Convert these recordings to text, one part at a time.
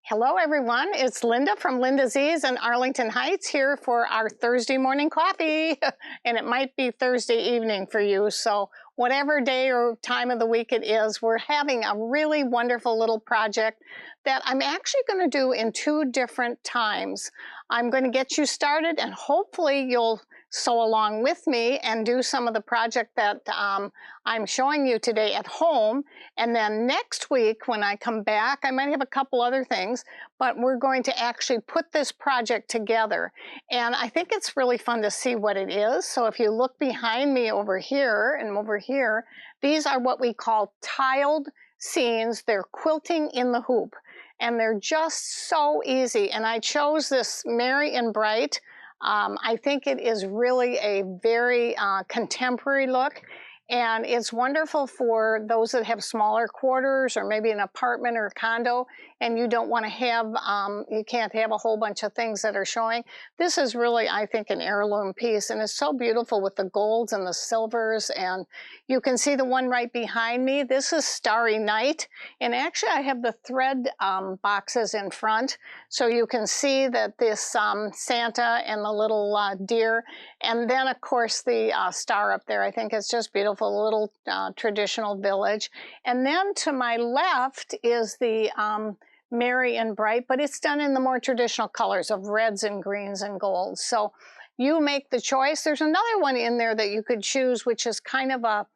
Hello everyone, it's Linda from Linda's Ease in Arlington Heights here for our Thursday morning coffee. And it might be Thursday evening for you, so whatever day or time of the week it is, we're having a really wonderful little project that I'm actually going to do in two different times. I'm going to get you started and hopefully you'll sew along with me and do some of the project that I'm showing you today at home. And then next week when I come back, I might have a couple other things, but we're going to actually put this project together. And I think it's really fun to see what it is. So if you look behind me over here and over here, these are what we call tiled scenes. They're quilting in the hoop. And they're just so easy. And I chose this Merry and Bright. I think it is really a very contemporary look. And it's wonderful for those that have smaller quarters or maybe an apartment or a condo and you don't want to have, you can't have a whole bunch of things that are showing. This is really, I think, an heirloom piece and it's so beautiful with the golds and the silvers. And you can see the one right behind me. This is Starry Night. And actually I have the thread boxes in front. So you can see that this Santa and the little deer. And then of course the star up there. I think it's just beautiful. A little traditional village. And then to my left is the Merry and Bright, but it's done in the more traditional colors of reds and greens and golds. So you make the choice. There's another one in there that you could choose, which is kind of a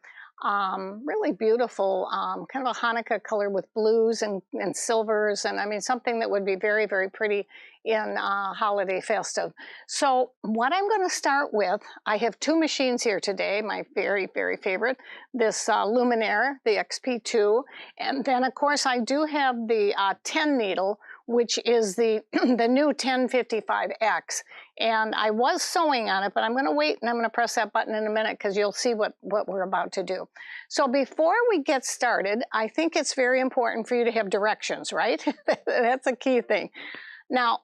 really beautiful, kind of a Hanukkah color with blues and silvers. And I mean, something that would be very, very pretty in holiday festive. So what I'm going to start with, I have two machines here today, my very, very favorite, this Luminaire, the XP2. And then of course I do have the 10 needle, which is the, the new 1055X. And I was sewing on it, but I'm going to wait and I'm going to press that button in a minute because you'll see what we're about to do. So before we get started, I think it's very important for you to have directions, right? That's a key thing. Now,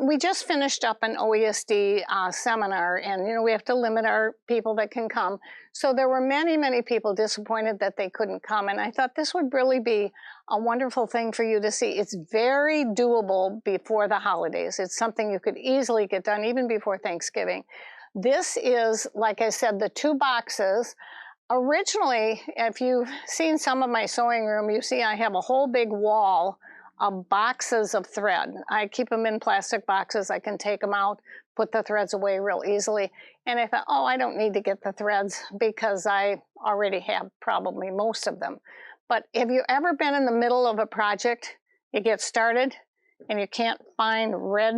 we just finished up an OESD seminar, and you know we have to limit our people that can come. So there were many, many people disappointed that they couldn't come, and I thought this would really be a wonderful thing for you to see. It's very doable before the holidays. It's something you could easily get done even before Thanksgiving. This is, like I said, the two boxes. Originally, if you've seen some of my sewing room, you see I have a whole big wall of boxes of thread. I keep them in plastic boxes. I can take them out, put the threads away real easily. And I thought, oh, I don't need to get the threads because I already have probably most of them. But have you ever been in the middle of a project, you get started and you can't find red,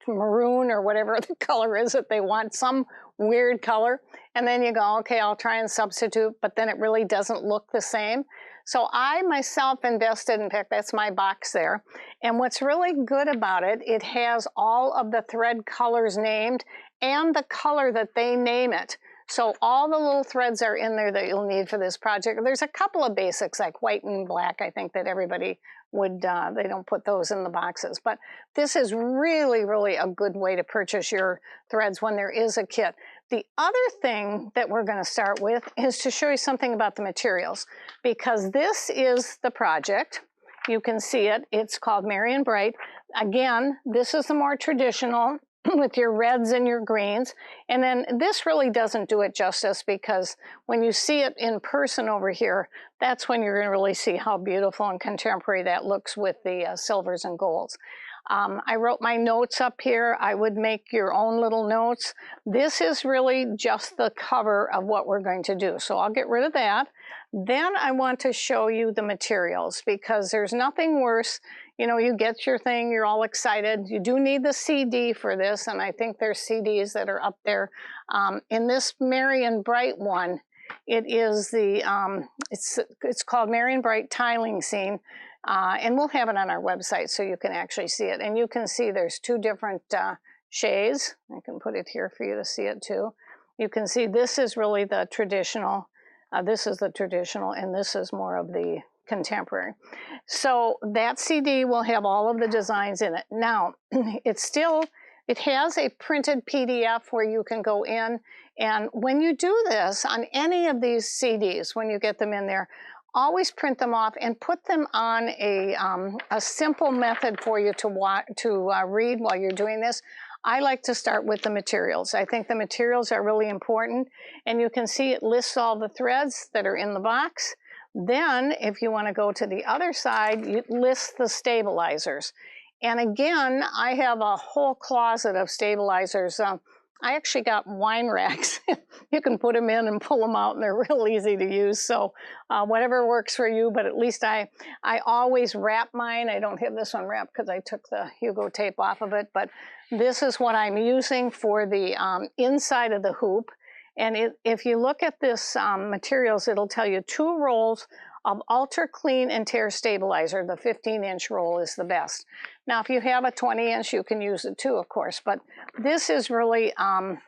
maroon, or whatever the color is that they want, some weird color, and then you go, okay, I'll try and substitute, but then it really doesn't look the same. So I myself invested, in fact, that's my box there. And what's really good about it, it has all of the thread colors named and the color that they name it. So all the little threads are in there that you'll need for this project. There's a couple of basics like white and black. I think that everybody would, they don't put those in the boxes. But this is really, really a good way to purchase your threads when there is a kit. The other thing that we're going to start with is to show you something about the materials, because this is the project. You can see it. It's called Merry and Bright. Again, this is the more traditional with your reds and your greens. And then this really doesn't do it justice because when you see it in person over here, that's when you're going to really see how beautiful and contemporary that looks with the silvers and golds. I wrote my notes up here. I would make your own little notes. This is really just the cover of what we're going to do. So I'll get rid of that. Then I want to show you the materials because there's nothing worse. You know, you get your thing, you're all excited. You do need the CD for this, and I think there's CDs that are up there. In this Merry and Bright one, it is the, it's called Merry and Bright Tiling Scene. And we'll have it on our website so you can actually see it. And you can see there's two different shades. I can put it here for you to see it too. You can see this is really the traditional. This is the traditional, and this is more of the contemporary. So that CD will have all of the designs in it. Now, it has a printed PDF where you can go in, and when you do this on any of these CDs, when you get them in there, always print them off and put them on a simple method for you to read while you're doing this. I like to start with the materials. I think the materials are really important, and you can see it lists all the threads that are in the box. Then, if you want to go to the other side, it lists the stabilizers. And again, I have a whole closet of stabilizers. I actually got wine racks. You can put them in and pull them out, and they're real easy to use. So whatever works for you, but at least I always wrap mine. I don't have this one wrapped because I took the Hugo tape off of it, but this is what I'm using for the inside of the hoop. And if you look at this materials, it'll tell you 2 rolls of Ultra Clean and Tear Stabilizer. The 15-inch roll is the best. Now, if you have a 20-inch, you can use it too, of course, but this is really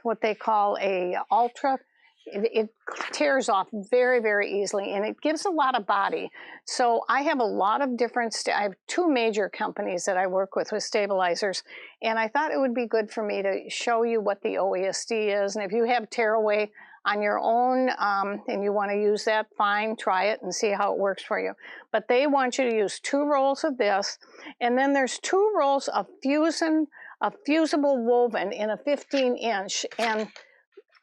what they call a ultra. It tears off very, very easily, and it gives a lot of body. So I have a lot of different, I have 2 major companies that I work with stabilizers, and I thought it would be good for me to show you what the OESD is. And if you have tearaway on your own and you want to use that, fine, try it and see how it works for you. But they want you to use 2 rolls of this, and then there's 2 rolls of fusible woven in a 15-inch. And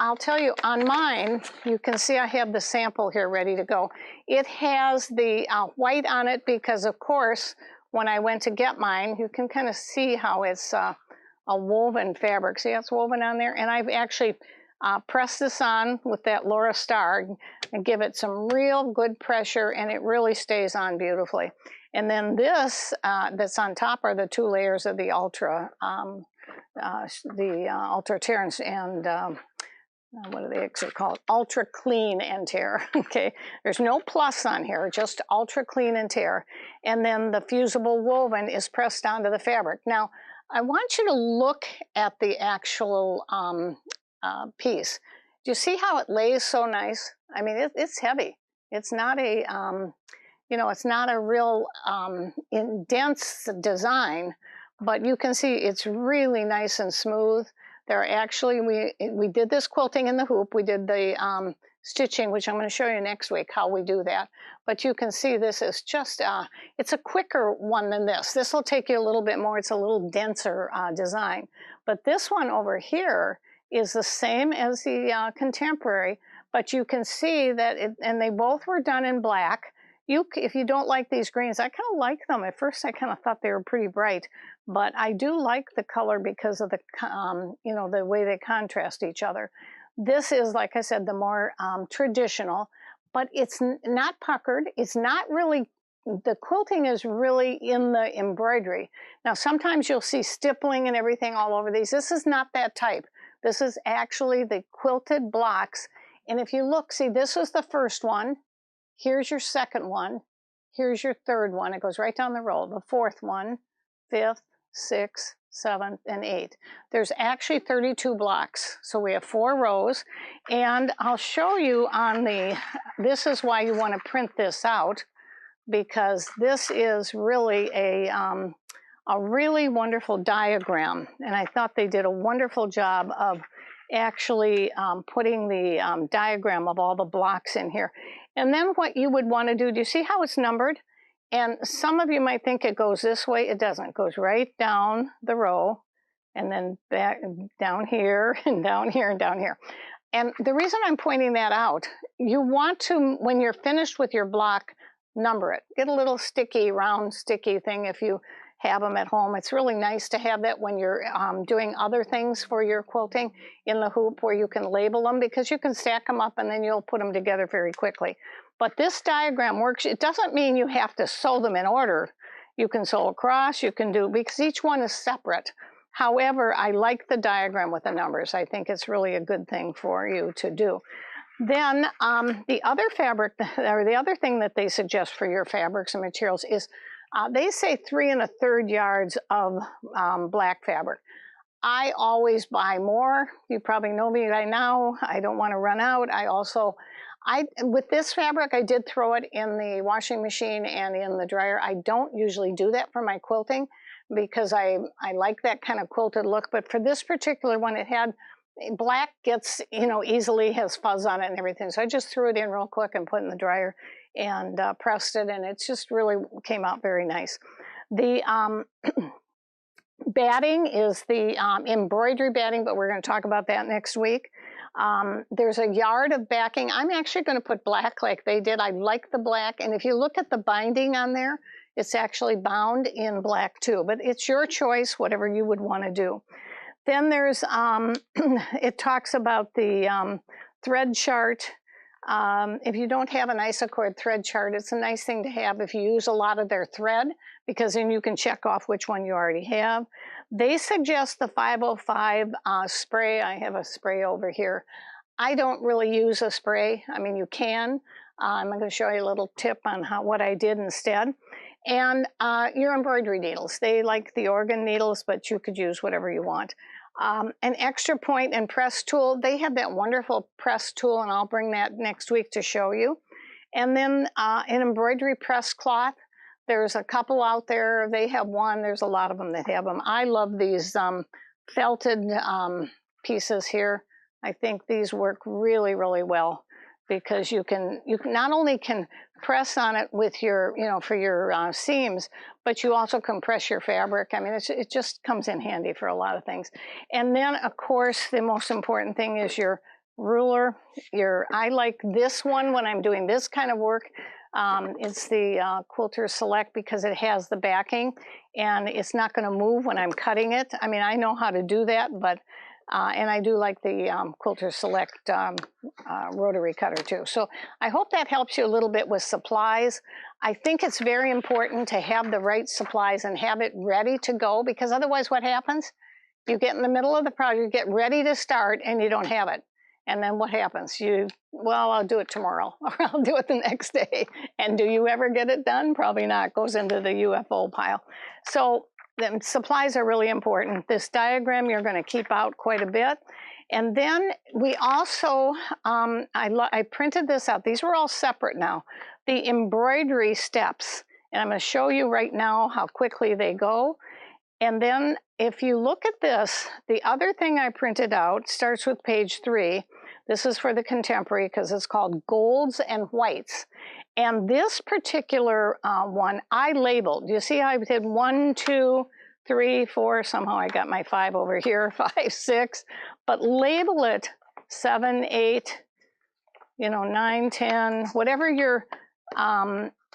I'll tell you, on mine, you can see I have the sample here ready to go. It has the white on it because, of course, when I went to get mine, you can kind of see how it's a woven fabric. See how it's woven on there? And I've actually press this on with that Laura Star and give it some real good pressure, and it really stays on beautifully. And then this that's on top are the 2 layers of the Ultra Tear and what are they actually called? Ultra Clean and Tear. Okay, there's no plus on here, just Ultra Clean and Tear. And then the fusible woven is pressed onto the fabric. Now, I want you to look at the actual piece. Do you see how it lays so nice? I mean, it's heavy. It's not a, it's not a real dense design, but you can see it's really nice and smooth. There actually, we did this quilting in the hoop. We did the stitching, which I'm going to show you next week how we do that. But you can see this is just, it's a quicker one than this. This will take you a little bit more. It's a little denser design. But this one over here is the same as the contemporary, but you can see that, and they both were done in black. If you don't like these greens, I kind of like them. At first, I kind of thought they were pretty bright, but I do like the color because of the, the way they contrast each other. This is, like I said, the more traditional, but it's not puckered. It's not really, the quilting is really in the embroidery. Now, sometimes you'll see stippling and everything all over these. This is not that type. This is actually the quilted blocks. And if you look, see, this was the first one. Here's your second one. Here's your third one. It goes right down the row. The 4th one, 5th, 6th, 7th, and 8th. There's actually 32 blocks. So we have 4 rows. And I'll show you on this is why you want to print this out, because this is really a really wonderful diagram. And I thought they did a wonderful job of actually putting the diagram of all the blocks in here. And then what you would want to do you see how it's numbered? And some of you might think it goes this way. It doesn't. It goes right down the row, and then back down here, and down here, and down here. And the reason I'm pointing that out, you want to, when you're finished with your block, number it. Get a little sticky, round sticky thing if you have them at home. It's really nice to have that when you're doing other things for your quilting in the hoop, where you can label them, because you can stack them up and then you'll put them together very quickly. But this diagram works. It doesn't mean you have to sew them in order. You can sew across, you can do, because each one is separate. However, I like the diagram with the numbers. I think it's really a good thing for you to do. Then the other fabric, or the other thing that they suggest for your fabrics and materials is they say 3 1/3 yards of black fabric. I always buy more. You probably know me by now. I don't want to run out. With this fabric, I did throw it in the washing machine and in the dryer. I don't usually do that for my quilting because I like that kind of quilted look. But for this particular one, it had black gets, easily has fuzz on it and everything. So I just threw it in real quick and put it in the dryer. and pressed it, and it just really came out very nice. The batting is the embroidery batting, but we're going to talk about that next week. There's a yard of backing. I'm actually going to put black like they did. I like the black, and if you look at the binding on there, it's actually bound in black too, but it's your choice, whatever you would want to do. Then there's, it talks about the thread chart. If you don't have an isocord thread chart, it's a nice thing to have if you use a lot of their thread, because then you can check off which one you already have. They suggest the 505 spray. I have a spray over here. I don't really use a spray. I mean, you can. I'm going to show you a little tip on what I did instead. And your embroidery needles. They like the organ needles, but you could use whatever you want. An extra point and press tool. They have that wonderful press tool, and I'll bring that next week to show you. And then an embroidery press cloth. There's a couple out there. They have one. There's a lot of them that have them. I love these felted pieces here. I think these work really, really well, because you can not only can press on it with your, for your seams, but you also can press your fabric. I mean, it just comes in handy for a lot of things. And then, of course, the most important thing is your ruler. I like this one when I'm doing this kind of work. It's the Quilter Select, because it has the backing, and it's not going to move when I'm cutting it. I mean, I know how to do that, but and I do like the Quilter Select rotary cutter too. So I hope that helps you a little bit with supplies. I think it's very important to have the right supplies and have it ready to go, because otherwise what happens? You get in the middle of the project, get ready to start, and you don't have it. And then what happens? Well, I'll do it tomorrow, or I'll do it the next day. And do you ever get it done? Probably not. It goes into the UFO pile. So the supplies are really important. This diagram you're going to keep out quite a bit. And then we also, I printed this out. These were all separate now. The embroidery steps. And I'm going to show you right now how quickly they go. And then if you look at this, the other thing I printed out starts with page 3. This is for the contemporary, because it's called Golds and Whites. And this particular one I labeled. You see how I did 1, 2, 3, 4. Somehow I got my 5 over here, 5, 6. But label it 7, 8, 9, 10, whatever your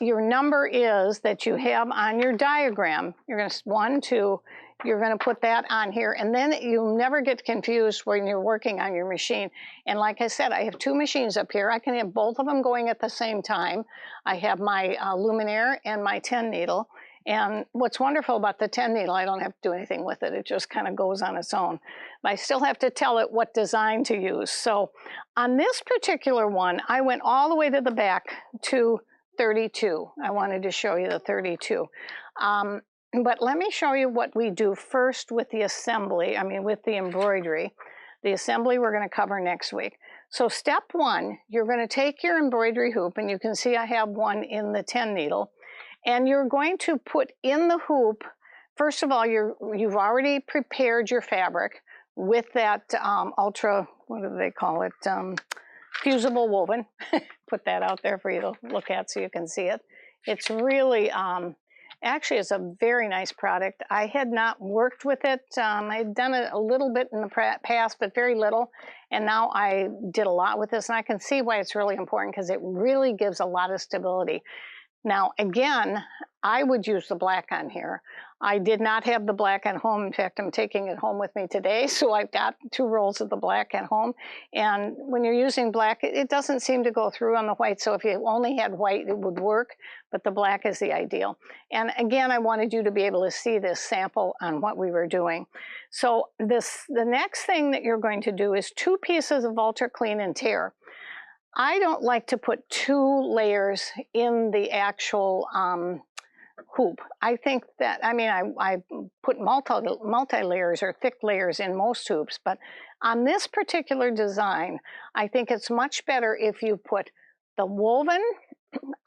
number is that you have on your diagram. You're going to 1, 2. You're going to put that on here, and then you'll never get confused when you're working on your machine. And like I said, I have 2 machines up here. I can have both of them going at the same time. I have my luminaire and my 10 needle. And what's wonderful about the 10 needle, I don't have to do anything with it. It just kind of goes on its own. But I still have to tell it what design to use. So on this particular one, I went all the way to the back to 32. I wanted to show you the 32. But let me show you what we do first with the assembly, with the embroidery. The assembly we're going to cover next week. So step 1, you're going to take your embroidery hoop, and you can see I have one in the 10 needle, and you're going to put in the hoop, first of all, you've already prepared your fabric with that ultra, what do they call it, fusible woven. Put that out there for you to look at so you can see it. It's really, actually, it's a very nice product. I had not worked with it. I had done it a little bit in the past, but very little. And now I did a lot with this, and I can see why it's really important, because it really gives a lot of stability. Now, again, I would use the black on here. I did not have the black at home. In fact, I'm taking it home with me today, so I've got 2 rolls of the black at home. And when you're using black, it doesn't seem to go through on the white, so if you only had white, it would work, but the black is the ideal. And again, I wanted you to be able to see this sample on what we were doing. So the next thing that you're going to do is 2 pieces of Ultra Clean and Tear. I don't like to put 2 layers in the actual hoop. I think that, I put multi-layers or thick layers in most hoops, but on this particular design, I think it's much better if you put the woven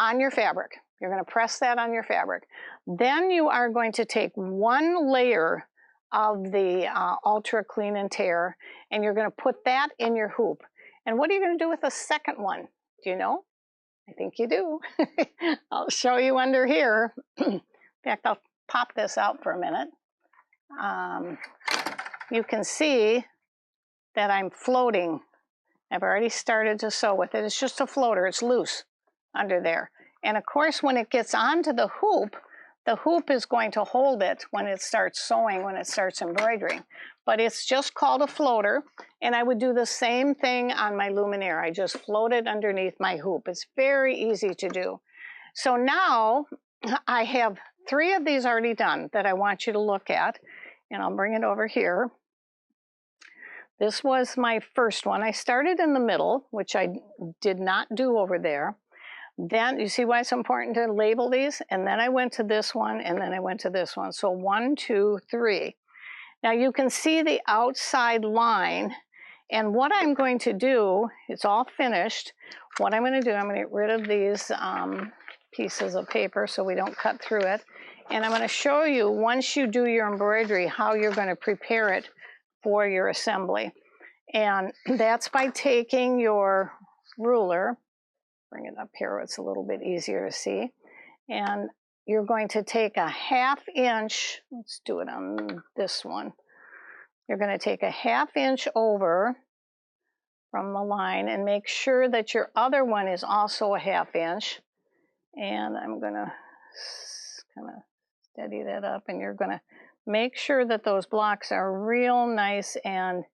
on your fabric. You're going to press that on your fabric. Then you are going to take 1 layer of the Ultra Clean and Tear, and you're going to put that in your hoop. And what are you going to do with the second one? Do you know? I think you do. I'll show you under here. In fact, I'll pop this out for a minute. You can see that I'm floating. I've already started to sew with it. It's just a floater, it's loose under there. And of course, when it gets onto the hoop is going to hold it when it starts sewing, when it starts embroidering. But it's just called a floater, and I would do the same thing on my luminaire. I just float it underneath my hoop. It's very easy to do. So now I have 3 of these already done that I want you to look at, and I'll bring it over here. This was my first one. I started in the middle, which I did not do over there. Then, you see why it's important to label these? And then I went to this one, and then I went to this one. So 1, 2, 3. Now you can see the outside line, and what I'm going to do, it's all finished. What I'm going to do, I'm going to get rid of these pieces of paper so we don't cut through it. And I'm going to show you, once you do your embroidery, how you're going to prepare it for your assembly. And that's by taking your ruler, bring it up here where it's a little bit easier to see, and you're going to take a 1/2 inch, let's do it on this one. You're going to take a 1/2 inch over from the line and make sure that your other one is also a 1/2 inch. And I'm going to kind of steady that up, and you're going to make sure that those blocks are real nice and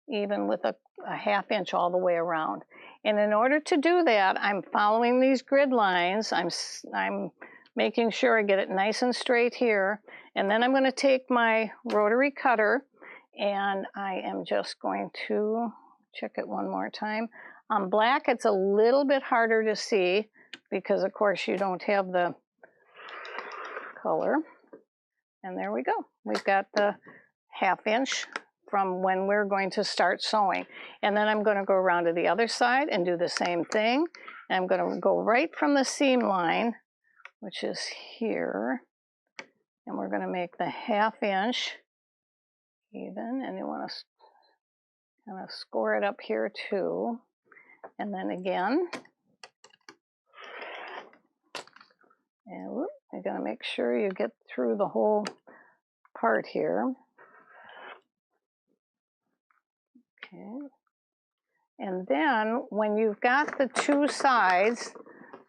even with a 1/2 inch all the way around. And in order to do that, I'm following these grid lines. I'm making sure I get it nice and straight here. And then I'm going to take my rotary cutter, and I am just going to check it one more time. On black, it's a little bit harder to see because, of course, you don't have the color. And there we go. We've got the 1/2 inch from when we're going to start sewing. And then I'm going to go around to the other side and do the same thing. And I'm going to go right from the seam line, which is here, and we're going to make the 1/2 inch even, and you want to kind of score it up here too. And then again, and whoop, you're going to make sure you get through the whole part here. Okay. And then when you've got the 2 sides,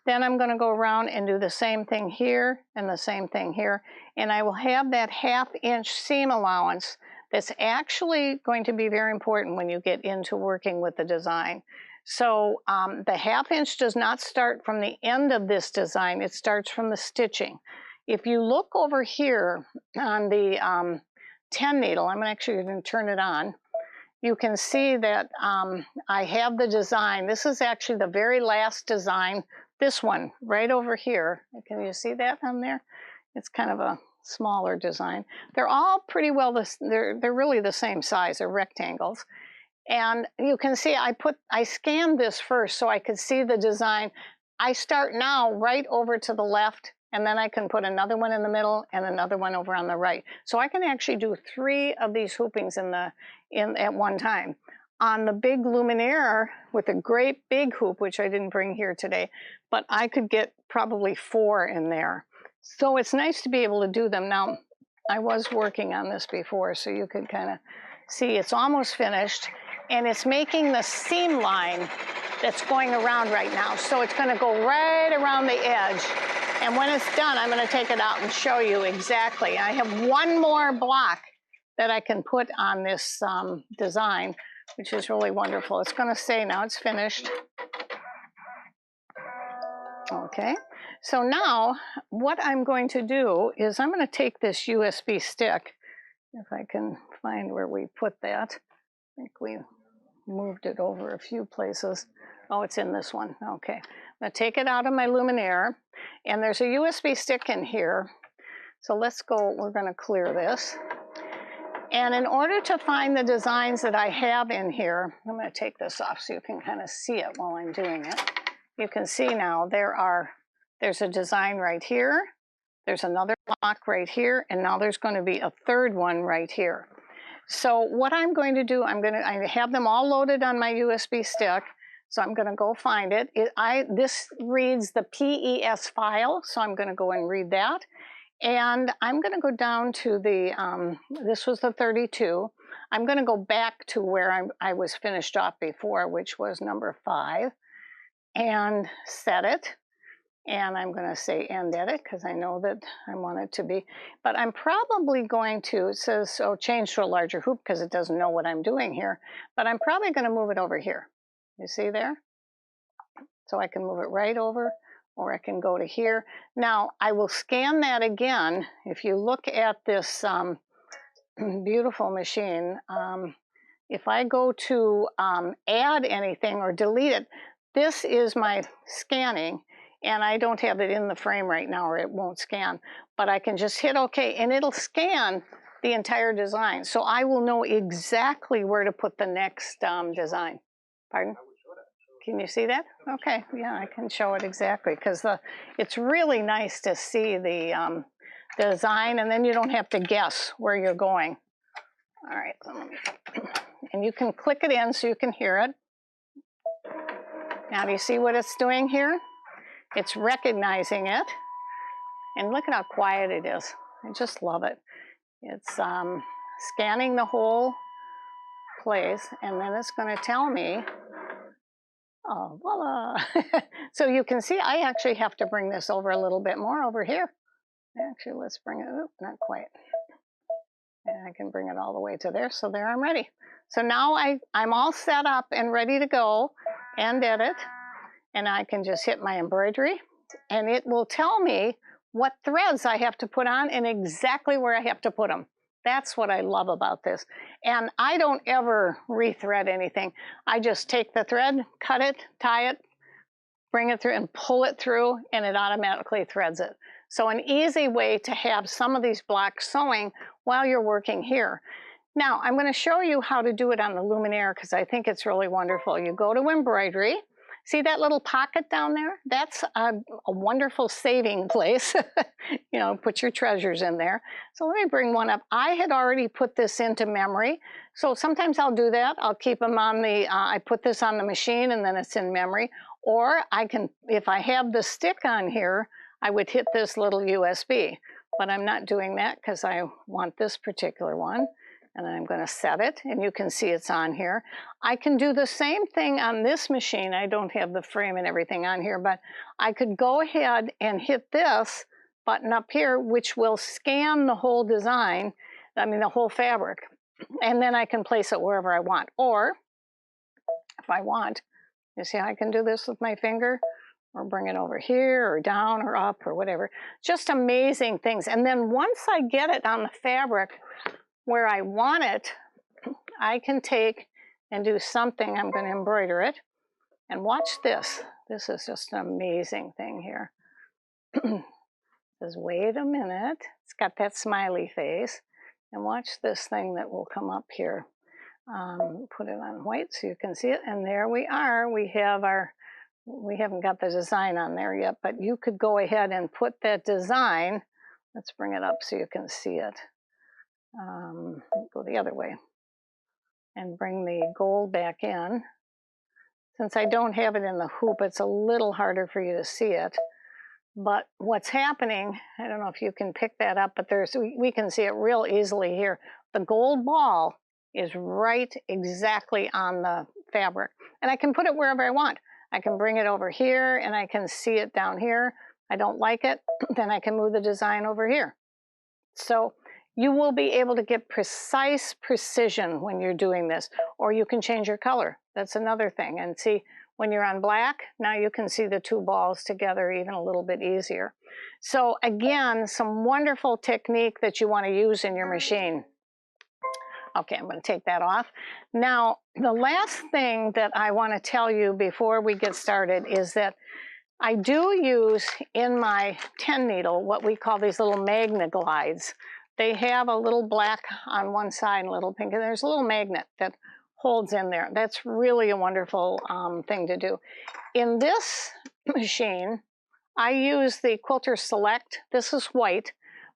then I'm going to go around and do the same thing here and the same thing here. And I will have that 1/2 inch seam allowance that's actually going to be very important when you get into working with the design. So the 1/2 inch does not start from the end of this design. It starts from the stitching. If you look over here on the 10 needle, I'm actually going to turn it on. You can see that I have the design. This is actually the very last design. This one right over here. Can you see that on there? It's kind of a smaller design. They're all pretty well, they're really the same size. They're rectangles. And you can see I scanned this first so I could see the design. I start now right over to the left, and then I can put another one in the middle and another one over on the right. So I can actually do 3 of these hoopings at one time. On the big luminaire with a great big hoop, which I didn't bring here today, but I could get probably 4 in there. So it's nice to be able to do them. Now, I was working on this before, so you could kind of see it's almost finished, and it's making the seam line that's going around right now. So it's going to go right around the edge. And when it's done, I'm going to take it out and show you exactly. I have 1 more block that I can put on this design, which is really wonderful. It's going to say now it's finished. Okay, so now what I'm going to do is I'm going to take this USB stick, if I can find where we put that. I think we moved it over a few places. Oh, it's in this one. Okay, I'm going to take it out of my luminaire, and there's a USB stick in here. So let's go, we're going to clear this. And in order to find the designs that I have in here, I'm going to take this off so you can kind of see it while I'm doing it. You can see now there's a design right here, there's another block right here, and now there's going to be a 3rd one right here. So what I'm going to do, I have them all loaded on my USB stick. So I'm going to go find it. This reads the PES file, so I'm going to go and read that. And I'm going to go down to the, this was the 32. I'm going to go back to where I was finished off before, which was number 5, and set it. And I'm going to say end edit because I know that I want it to be. But I'm probably going to, it says, so change to a larger hoop because it doesn't know what I'm doing here. But I'm probably going to move it over here. You see there? So I can move it right over, or I can go to here. Now, I will scan that again. If you look at this beautiful machine, if I go to add anything or delete it, this is my scanning, and I don't have it in the frame right now or it won't scan, but I can just hit OK and it'll scan the entire design. So I will know exactly where to put the next design. Pardon? Can you see that? Okay, yeah, I can show it exactly because it's really nice to see the design, and then you don't have to guess where you're going. All right, and you can click it in so you can hear it. Now, do you see what it's doing here? It's recognizing it, and look at how quiet it is. I just love it. It's scanning the whole place, and then it's going to tell me, oh, voila. So you can see I actually have to bring this over a little bit more over here. Actually, let's bring it, not quite. And I can bring it all the way to there. So there, I'm ready. So now I'm all set up and ready to go and edit. And I can just hit my embroidery, and it will tell me what threads I have to put on and exactly where I have to put them. That's what I love about this. And I don't ever rethread anything. I just take the thread, cut it, tie it, bring it through and pull it through, and it automatically threads it. So an easy way to have some of these blocks sewing while you're working here. Now, I'm going to show you how to do it on the Luminaire because I think it's really wonderful. You go to embroidery. See that little pocket down there? That's a wonderful saving place. You know, put your treasures in there. So let me bring one up. I had already put this into memory. So sometimes I'll do that. I'll keep them on the, I put this on the machine and then it's in memory. Or I can, if I have the stick on here, I would hit this little USB. But I'm not doing that because I want this particular one. And I'm going to set it, and you can see it's on here. I can do the same thing on this machine. I don't have the frame and everything on here, but I could go ahead and hit this button up here, which will scan the whole design, I mean the whole fabric, and then I can place it wherever I want. Or if I want, you see I can do this with my finger, or bring it over here, or down, or up, or whatever. Just amazing things. And then once I get it on the fabric, where I want it, I can take and do something. I'm going to embroider it. And watch this. This is just an amazing thing here. It says, wait a minute. It's got that smiley face. And watch this thing that will come up here. Put it on white so you can see it. And there we are. We have our, we haven't got the design on there yet, but you could go ahead and put that design. Let's bring it up so you can see it. Go the other way and bring the gold back in. Since I don't have it in the hoop, it's a little harder for you to see it. But what's happening, I don't know if you can pick that up, but we can see it real easily here. The gold ball is right exactly on the fabric. And I can put it wherever I want. I can bring it over here and I can see it down here. I don't like it, then I can move the design over here. So you will be able to get precise precision when you're doing this, or you can change your color. That's another thing. And see, when you're on black, now you can see the two balls together even a little bit easier. So again, some wonderful technique that you want to use in your machine. Okay, I'm going to take that off. Now, the last thing that I want to tell you before we get started is that I do use in my 10 needle what we call these little magna glides. They have a little black on one side and a little pink, and there's a little magnet that holds in there. That's really a wonderful thing to do. In this machine, I use the Quilter Select. This is white,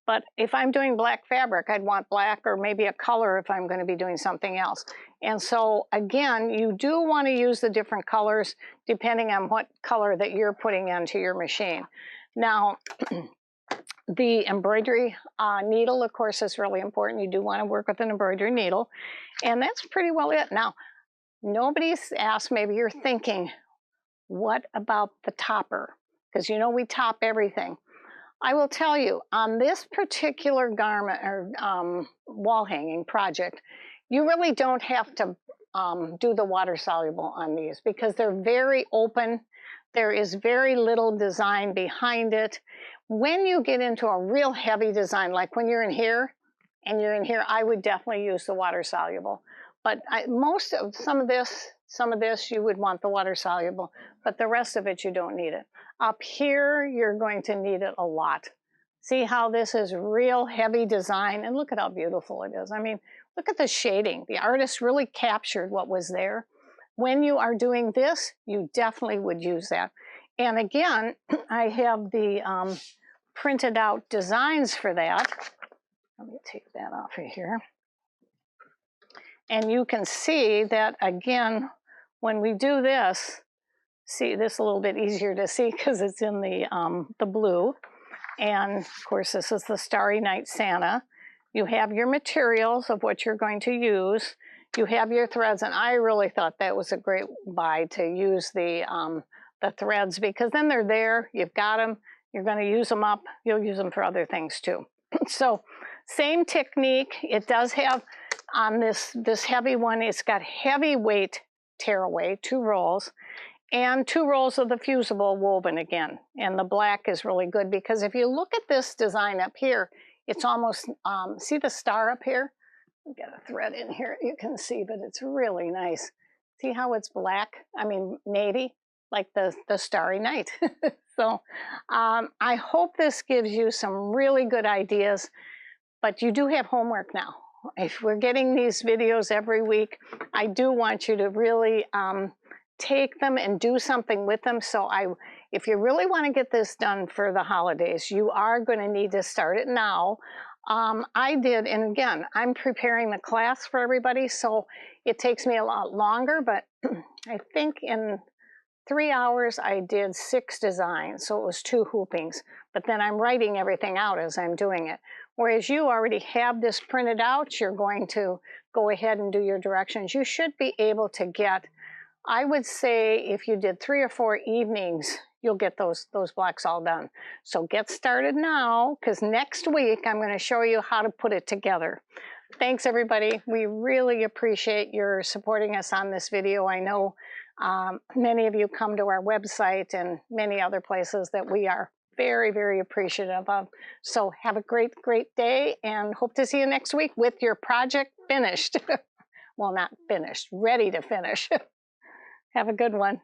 But if I'm doing black fabric, I'd want black or maybe a color if I'm going to be doing something else. And so again, you do want to use the different colors depending on what color that you're putting into your machine. Now, the embroidery needle, of course, is really important. You do want to work with an embroidery needle. And that's pretty well it. Now, nobody's asked, maybe you're thinking, what about the topper? Because you know we top everything. I will tell you, on this particular garment or wall hanging project, you really don't have to do the water soluble on these because they're very open. There is very little design behind it. When you get into a real heavy design, like when you're in here and you're in here, I would definitely use the water soluble. But some of this you would want the water soluble, but the rest of it you don't need it. Up here, you're going to need it a lot. See how this is real heavy design, and look at how beautiful it is. I mean, look at the shading. The artist really captured what was there. When you are doing this, you definitely would use that. And again, I have the printed out designs for that. Let me take that off of here. And you can see that, again, when we do this, see this a little bit easier to see because it's in the blue. And of course, this is the Starry Night Santa. You have your materials of what you're going to use. You have your threads, and I really thought that was a great buy to use the threads because then they're there, you've got them, you're going to use them up, you'll use them for other things too. So same technique. It does have on this heavy one, it's got heavy weight tearaway, 2 rolls, and 2 rolls of the fusible woven again. And the black is really good because if you look at this design up here, it's almost, see the star up here? I've got a thread in here you can see, but it's really nice. See how it's black? I mean, navy, like the Starry Night. So I hope this gives you some really good ideas, but you do have homework now. If we're getting these videos every week, I do want you to really take them and do something with them. So if you really want to get this done for the holidays, you are going to need to start it now. I did, and again, I'm preparing the class for everybody, so it takes me a lot longer, but I think in 3 hours I did 6 designs, so it was 2 hoopings, but then I'm writing everything out as I'm doing it. Whereas you already have this printed out, you're going to go ahead and do your directions. You should be able to get, I would say if you did 3 or 4 evenings, you'll get those blocks all done. So get started now, because next week I'm going to show you how to put it together. Thanks everybody. We really appreciate your supporting us on this video. I know many of you come to our website and many other places that we are very, very appreciative of. So have a great, great day and hope to see you next week with your project finished. Well, not finished, ready to finish. Have a good one.